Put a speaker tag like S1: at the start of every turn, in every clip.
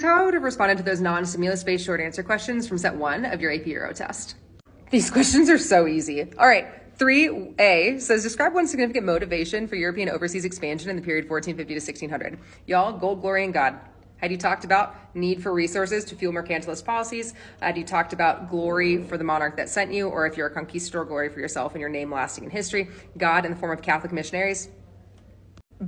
S1: How I would have responded to those non-stimulus based short answer questions from set 1 of your AP Euro test. These questions are so easy. All right, 3A says describe one significant motivation for European overseas expansion in the period 1450 to 1600. Y'all, gold, glory, and God. Had you talked about need for resources to fuel mercantilist policies? Had you talked about glory for the monarch that sent you, or if you're a conquistador, glory for yourself and your name lasting in history? God in the form of Catholic missionaries?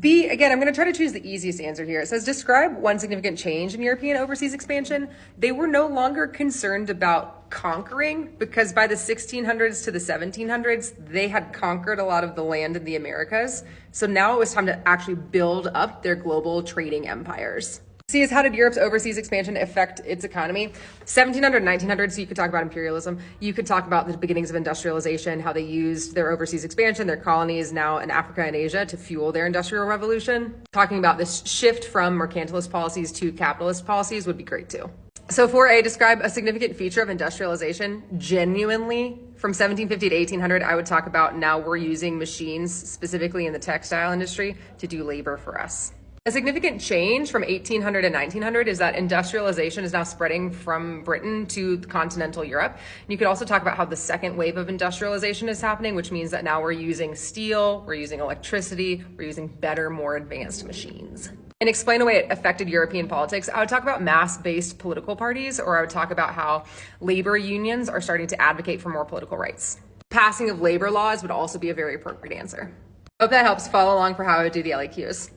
S1: B, again, I'm going to try to choose the easiest answer here. It says, describe one significant change in European overseas expansion. They were no longer concerned about conquering, because by the 1600s to the 1700s, they had conquered a lot of the land in the Americas. So now it was time to actually build up their global trading empires. C is, how did Europe's overseas expansion affect its economy? 1700, 1900, so you could talk about imperialism. You could talk about the beginnings of industrialization, how they used their overseas expansion, their colonies now in Africa and Asia to fuel their industrial revolution. Talking about this shift from mercantilist policies to capitalist policies would be great too. So 4A, describe a significant feature of industrialization. Genuinely, from 1750 to 1800, I would talk about now we're using machines, specifically in the textile industry, to do labor for us. A significant change from 1800 to 1900 is that industrialization is now spreading from Britain to continental Europe. And you could also talk about how the second wave of industrialization is happening, which means that now we're using steel, we're using electricity, we're using better, more advanced machines. And explain a way it affected European politics. I would talk about mass-based political parties, or I would talk about how labor unions are starting to advocate for more political rights. Passing of labor laws would also be a very appropriate answer. Hope that helps. Follow along for how I would do the LEQs.